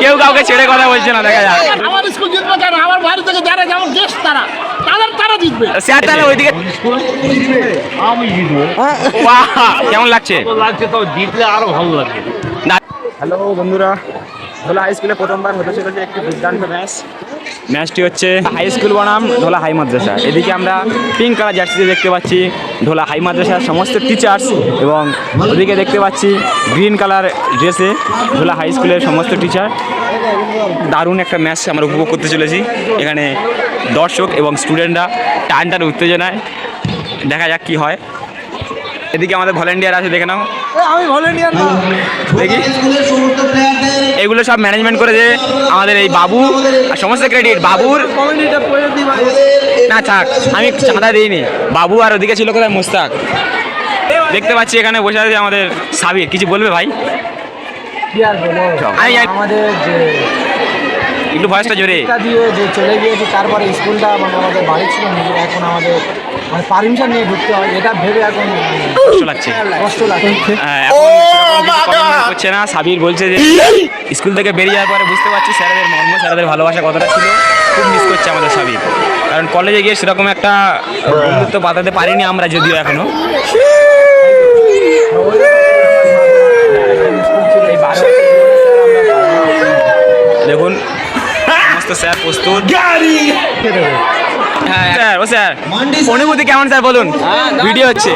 কেউ কাউকে ছেড়ে কথা বলছে না, দেখা যাক। আমার স্কুল জিতবে কেন? আমার বাড়ি থেকে যারা যেমন গেস্ট তারা জিতবে। স্যার তাহলে ওইদিকে আমি জিতবো। বাহ, কেমন লাগছে? লাগছে তো, জিতলে আরো ভালো লাগবে। হ্যালো বন্ধুরা, ঢোলা হাই স্কুলে প্রথমবার হতে চলেছে একটি দুর্দান্ত ম্যাচটি হচ্ছে হাই স্কুল বনাম ঢোলা হাই মাদ্রাসা। এদিকে আমরা পিঙ্ক কালার জার্সিতে দেখতে পাচ্ছি ঢোলা হাই মাদ্রাসার সমস্ত টিচার্স, এবং ওদিকে দেখতে পাচ্ছি গ্রিন কালার ড্রেসে ঢোলা হাই স্কুলের সমস্ত টিচার। দারুণ একটা ম্যাচ আমরা উপভোগ করতে চলেছি। এখানে দর্শক এবং স্টুডেন্টরা টান উত্তেজনায়, দেখা যাক কি হয়। এদিকে আমাদের ভলেন্টিয়ার আছে, দেখে নাও। আমি ভলেন্টিয়ার না, দেখি এগুলো সব ম্যানেজমেন্ট করেছে আমাদের এই বাবু, আর সমস্ত ক্রেডিট বাবুর। না থাক, আমি চাঁদা দিইনি। বাবু আর ওদিকে ছিল কোথায় মুস্তাক। দেখতে পাচ্ছি এখানে বসে আছে আমাদের সাবির। কিছু বলবে ভাই? আমাদের যে একটু ভয়েসটা জোরে। শিক্ষা দিয়ে যে চলে গিয়েছে, তারপরে স্কুলটা মানে আমাদের বাড়ি ছিল, এখন আমাদের মানে পারমিশন নিয়ে ঢুকতে হয়, এটা ভেবে এখন কষ্ট লাগছে। এখন সেরকম কিছু comment করছে না। সাবির বলছে যে স্কুল থেকে বেরিয়ে যাওয়ার পরে বুঝতে পারছি স্যারেদের মর্ম, স্যারেদের ভালোবাসা কতটা ছিল। খুব মিস করছে আমাদের সাবির, কারণ কলেজে গিয়ে সেরকম একটা বন্ধুত্ব বাঁধাতে পারিনি আমরা, যদিও এখনো। দেখুন সমস্ত স্যার প্রস্তুত। হ্যাঁ স্যার, ও স্যার অনুভূতি কেমন স্যার বলুন? ভিডিও হচ্ছে।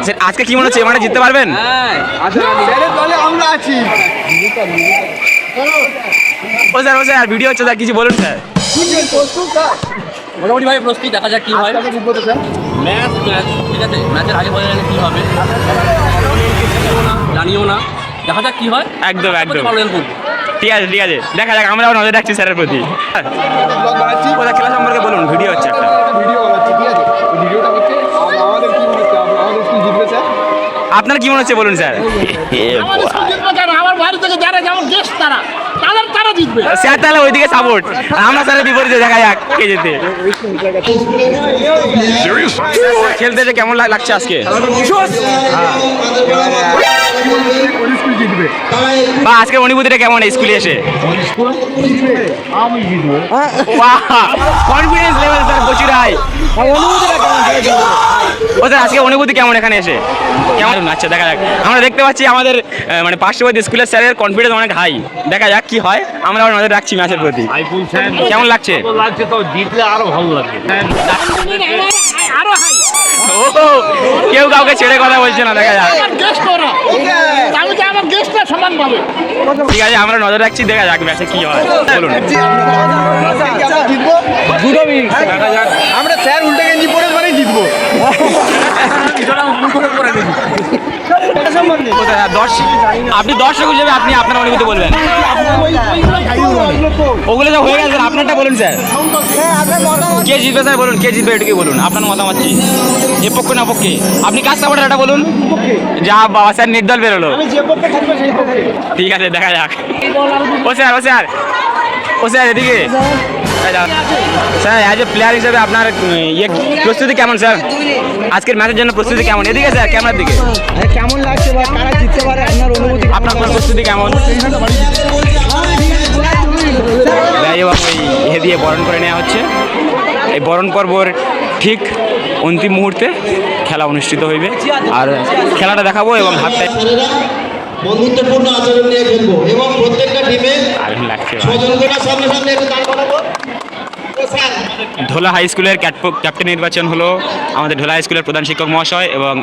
স্যার আজকে কি মনে হচ্ছে, এবারে জিততে পারবেন? ও স্যার ভিডিও হচ্ছে স্যার, কিছু বলুন স্যার। মোটামুটি ভাই প্রস্তুত, দেখা যাক কি হয়। ম্যাচ ঠিক আছে, ম্যাচের আগে বোঝা যাবে কি হবে, জানিও না, দেখা যাক কি হয়। একদম ঠিক আছে দেখা যাক। আমরাও নজর রাখছি স্যারের প্রতি। ওটা খেলা সম্পর্কে বলুন, ভিডিও হচ্ছে একটা। আপনার কি মনে হচ্ছে বলুন স্যার? আমার স্কুল জিতবে কেন? আমার বাড়ি থেকে যারা যেমন গেস্ট তারা জিতবে। স্যার তাহলে ওইদিকে সাপোর্ট, আমরা স্যারের বিপরীতে, দেখা যাক কে যেতে। খেলতে যে কেমন লাগছে আজকে? বা আজকের অনুভূতিটা কেমন স্কুলে এসে? আমি জিতবো। কনফিডেন্স লেভেল স্যার প্রচুর হাই। ও স্যার আজকে অনুভূতি কেমন এখানে এসে? কেমন? আচ্ছা দেখা যাক। আমরা দেখতে পাচ্ছি আমাদের মানে পার্শ্ববর্তী স্কুলের স্যারের কনফিডেন্স অনেক হাই, দেখা যাক কি হয়। আমরা নজর রাখছি ম্যাচের প্রতি। কেমন লাগছে? লাগছে তো, জিতলে আরো ভালো লাগবে। আরো হাই। কেউ কাউকে ছেড়ে কথা বলছে না, দেখা যাক। আমার গেস্ট ওরা, আমি তো আমার গেস্টটা সমান পাবে। ঠিক আছে, আমরা নজর রাখছি, দেখা যাক ম্যাচে কি হয়। বলুন। দেখা যাক। আমরা স্যার উল্টে গেঞ্জি পরে মানে জিতবো। আপনি দর্শক হিসেবে আপনি আপনার অনুভূতি বলবেন। ওগুলো সব হয়ে গেছে, আপনারটা বলুন স্যার। কে জিতবে স্যার বলুন, কে জিতবে এটুকুই বলুন। আপনার মতামত কি, এ পক্ষে না পক্ষে? আপনি কাজ সাপোর্টার এটা বলুন। যা বাবা স্যার, নির্দল বেরোলো। ঠিক আছে, দেখা যাক। ও স্যার এদিকে স্যার, অ্যাজ এ প্লেয়ার হিসেবে আপনার প্রস্তুতি কেমন স্যার? আজকের ম্যাচের জন্য প্রস্তুতি কেমন? এদিকে স্যার, ক্যামেরার দিকে। কেমন লাগছে বা কারা জিততে পারে, আপনার অনুভূতি? আপনার প্রস্তুতি কেমন? এই দিয়ে বরণ করে নেওয়া হচ্ছে। এই বরণ পর্বর ঠিক অন্তিম মুহূর্তে খেলা অনুষ্ঠিত হইবে, আর খেলাটা দেখাবো এবং হাতটা বন্ধুত্বপূর্ণ আচরণ নিয়ে খেলবো এবং প্রত্যেকটা টিমে দারুণ লাগছে। সামনে একটু দাঁড় করাবো। ঢোলা হাই স্কুলের ক্যাপ্টেন নির্বাচন হলো আমাদের ঢোলা হাই স্কুলের প্রধান শিক্ষক মহাশয় এবং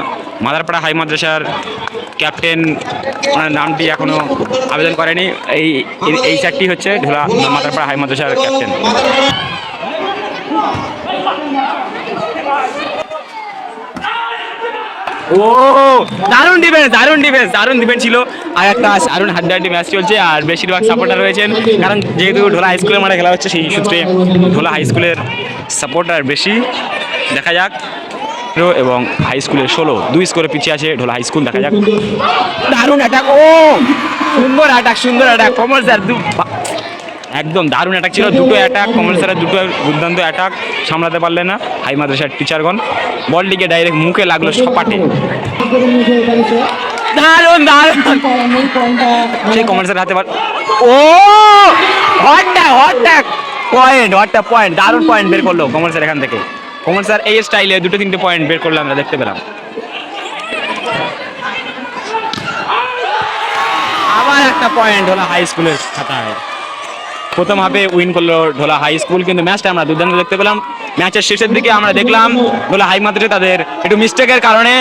মাদারপাড়া হাই মাদ্রাসার ক্যাপ্টেন, ওনার নামটি এখনও আবেদন করেনি। এই চারটি হচ্ছে ঢোলা মাদারপাড়া হাই মাদ্রাসার ক্যাপ্টেন। ও দারুণ ডিফেন্স ছিল। আর একটা দারুণ হাড্ডাহাড্ডি ম্যাচ চলছে, আর বেশিরভাগ সাপোর্টার রয়েছেন, কারণ যেহেতু ঢোলা হাই স্কুলের মাঠে খেলা হচ্ছে, সেই সূত্রে ঢোলা হাই স্কুলের সাপোর্টার বেশি। দেখা যাক। এবং হাই স্কুলের 16-2 স্কোরে পিছিয়ে আছে ঢোলা হাই স্কুল। দেখা যাক। দারুণ অ্যাটাক, সুন্দর অ্যাটাক কমল স্যার। একদম দারুণ অ্যাটাক ছিল, দুটো অ্যাটাক কমল স্যারের, দুটো দুর্দান্ত অ্যাটাক সামলাতে পারলে না হাই মাদ্রাসার টিচারগণ। বলটিকে ডাইরেক্ট মুখে লাগলো সপাটে। দারুণ দারুণ সেই কমল স্যার হাতে ও হট পয়েন্ট দারুণ পয়েন্ট বের করলো কমল স্যার এখান থেকে। কমল স্যার এই স্টাইলে দুটো তিনটে পয়েন্ট বের করলো, আমরা দেখতে পেলাম। আবার একটা পয়েন্ট ঢোলা হাই স্কুলের খাতায়। প্রথম হাফে উইন করলো ঢোলা হাই স্কুল, কিন্তু ম্যাচটা আমরা দুর্দান্ত দেখতে পেলাম। ম্যাচের শেষের দিকে আমরা দেখলাম ঢোলা হাই মাদ্রাসা তাদের একটু মিস্টেকের কারণে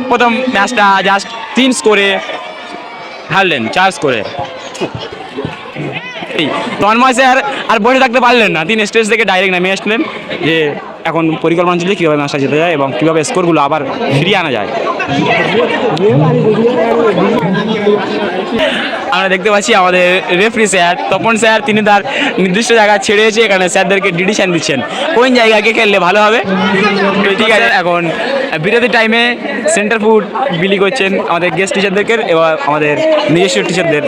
প্রথম ম্যাচটা জাস্ট 3 স্কোরে হারলেন, 4 স্কোরে। তন্ময় স্যার আর বসে থাকতে পারলেন না, তিনি স্টেজ থেকে ডাইরেক্ট নেমে আসলেন যে এখন পরিকল্পনা চলছে কীভাবে ম্যাচটা যেতে যায় এবং কীভাবে স্কোরগুলো আবার ফিরিয়ে আনা যায়। আমরা দেখতে পাচ্ছি আমাদের রেফারি স্যার তপন স্যার, তিনি তার নির্দিষ্ট জায়গা ছেড়েছে, এখানে স্যারদেরকে ডিসিশন দিচ্ছেন কোন জায়গাকে খেললে ভালো হবে। ঠিক আছে, এখন বিরতি টাইমে সেন্টার ফুড বিলি করছেন আমাদের গেস্ট টিচারদেরকে এবং আমাদের নিজস্ব টিচারদের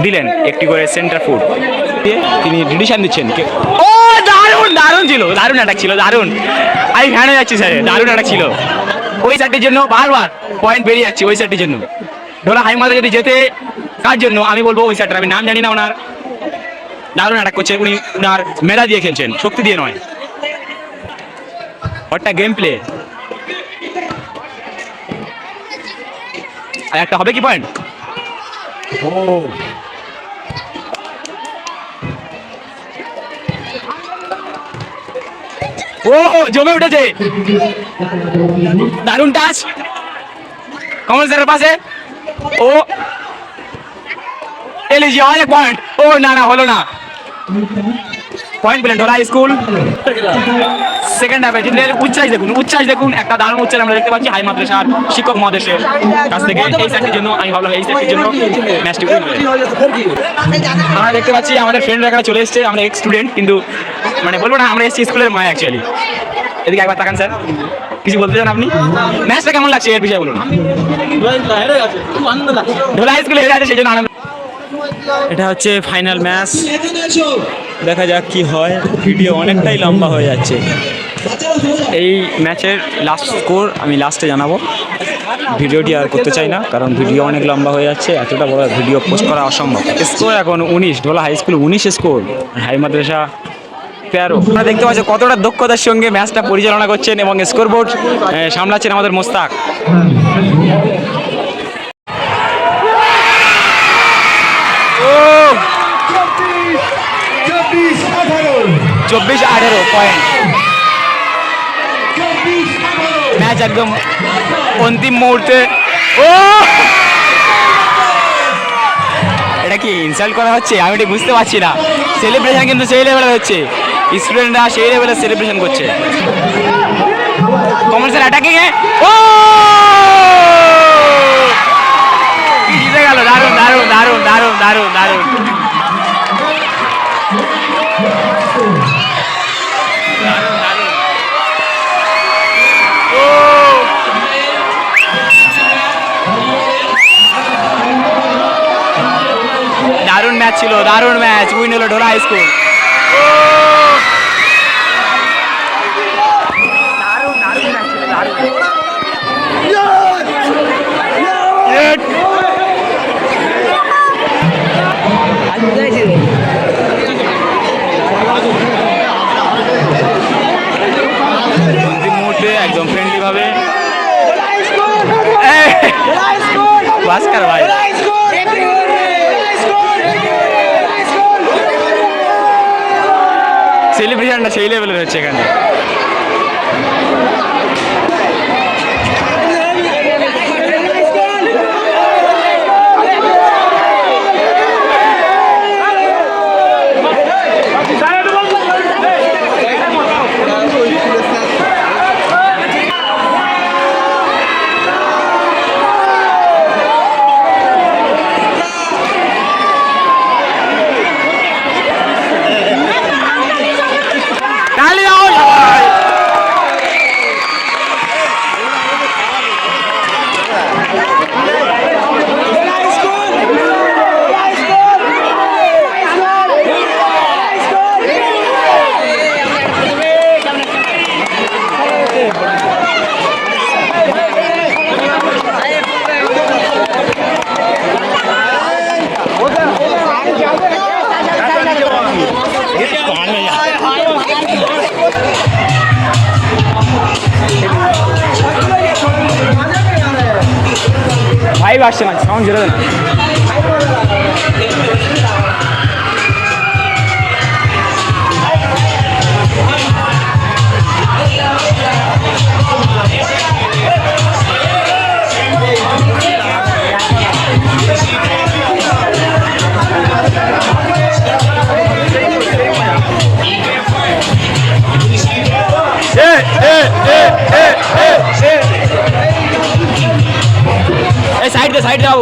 দিলেন একটি করে সেন্টার ফুড দিয়ে তিনি ডিসিশন দিচ্ছেন। ও দারুণ দারুণ ছিল, দারুণ অ্যাটাক ছিল, দারুণ। আমি ফ্যান হয়ে যাচ্ছি স্যার, দারুণ অ্যাটাক ছিল। ওই স্যারটির জন্য বারবার পয়েন্ট বেরিয়ে যাচ্ছে, ওই স্যারটির জন্য। ঢোলা হাই মাদ্রাসা যদি যেতে কার জন্য আমি বলবো ওই স্যারটার, আমি নাম জানি না ওনার। দারুণ অ্যাটাক করছে উনি, ওনার মেধা দিয়ে খেলছেন, শক্তি দিয়ে নয়। একটা গেম প্লে। আর একটা হবে কি পয়েন্ট? ও জমে উঠেছে, দারুণ টাচ কমল স্যারের পাশে। ও এলিজি অনেক পয়েন্ট। ও না না হলো না, পয়েন্ট পেলেন ঢোলা স্কুল। সেকেন্ড হাফে জিতলেন। উচ্ছ্বাস দেখুন একটা দারুণ উচ্ছ্বাস আমরা দেখতে পাচ্ছি হাই মাদ্রাসার শিক্ষক মহাদেশের কাছ থেকে। এই স্যারটির জন্য আমি ভাবলাম এই স্যারটির জন্য ম্যাচটি উইন হয়েছে। আমরা দেখতে পাচ্ছি আমাদের ফ্রেন্ডরা এখানে চলে এসছে, আমরা এক্স স্টুডেন্ট, কিন্তু মানে বলবো না আমরা এসছি স্কুলের মায় অ্যাকচুয়ালি। এদিকে একবার তাকান স্যার, কিছু বলতে চান আপনি? ম্যাচটা কেমন লাগছে এর বিষয়ে বলুন। ঢোলা হাই স্কুলে হেরে আছে সেই জন্য আনন্দ। এটা হচ্ছে ফাইনাল ম্যাচ, দেখা যাক কি হয়। ভিডিও অনেকটাই লম্বা হয়ে যাচ্ছে। এই ম্যাচের লাস্ট স্কোর আমি লাস্টে জানাবো, ভিডিওটি আর করতে চাই না কারণ ভিডিও অনেক লম্বা হয়ে যাচ্ছে, এতটা বড় ভিডিও পোস্ট করা অসম্ভব। স্কোর এখন 19, ঢোলা হাই স্কুল 19 স্কোর, হাই মাদ্রাসা 13। আপনারা দেখতে পাচ্ছেন কতটা দক্ষতার সঙ্গে ম্যাচটা পরিচালনা করছেন এবং স্কোর বোর্ড সামলাচ্ছেন আমাদের মোস্তাক। 24-18 পয়েন্ট। ম্যাচ একদম অন্তিম মুহূর্তে। ও এটা কি ইনসাল্ট করা হচ্ছে? আমি এটা বুঝতে পারছি না। সেলিব্রেশন কিন্তু সেই লেভেলে হচ্ছে, স্টুডেন্টরা সেই লেভেলে সেলিব্রেশন করছে। কমল স্যার অ্যাটাকিং এ, ও জিতে গেল। দারুণ দারুণ দারুণ দারুণ দারুণ দারুণ। দারুণ ম্যাচ ছিল, দারুণ ম্যাচ, উইন হলো ঢোলা হাই স্কুল। দারুণ দারুণ ম্যাচ ছিল, দারুণ। অন্তিম মুহূর্তে একদম ফ্রেন্ডলি ভাবে ভাস্কর ভাই সেলিব্রেশনটা সেই লেভেলের হচ্ছে এখানে। ভাইব আসছে না, সাউন্ড জোরে দেন। साइड जाओ।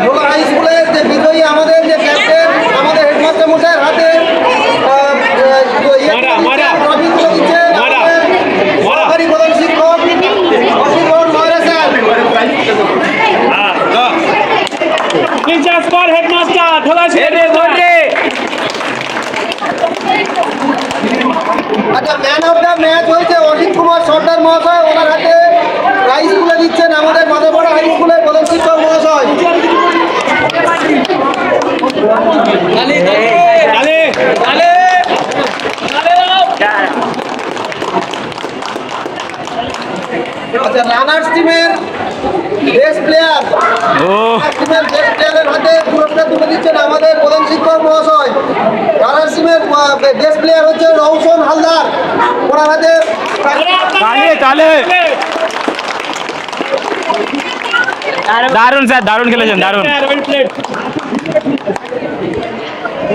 ঢোলা হাই স্কুলের যে বিজয়ী আমাদের যে ক্যাপ্টেন আমাদের হেডমাস্টার মশাইয়ের হাতে ট্রফি তুলে দিচ্ছেন সরকারি প্রধান শিক্ষক অসীমগঞ্জ ময়রা স্যার। আচ্ছা, ম্যান অফ দ্য ম্যাচ হয়েছে অসিত কুমার সর্দার মহাশয়, ওনার হাতে প্রাইজ তুলে দিচ্ছেন আমাদের মাদারপাড়া হাই স্কুলের প্রধান শিক্ষক মহাশয়। আচ্ছা, রানার্স টিমের বেস্ট প্লেয়ার হাতে পুরস্কার তুলে দিচ্ছেন আমাদের প্রধান শিক্ষক মহাশয়। রানার্স টিমের বেস্ট প্লেয়ার হচ্ছে রৌশন হালদার, ওনার হাতে দারুণ স্যার, দারুণ খেলেছেন, দারুণ।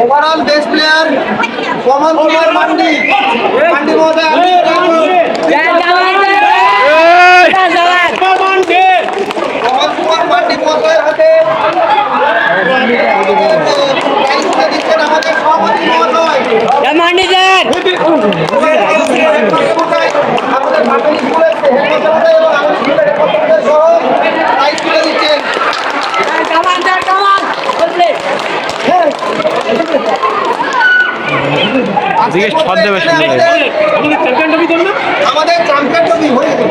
ওভারঅল বেস্ট প্লেয়ার কমল কুমার মান্ডি মহোদয়। কমল কুমার মান্ডি মহোদয়ের হাতে প্রাইজ তুলে দিচ্ছেন আমাদের সভাপতি মহোদয়। আমাদের মাধ্যমিক স্কুলের হেডমাস্টার মহোদয় এবং আমাদের স্কুলের হেডমাস্টার মহোদয় সহ প্রাইজ তুলে দিচ্ছেন। আমাদের চ্যাম্পিয়ন ট্রফি হয়ে গেছে।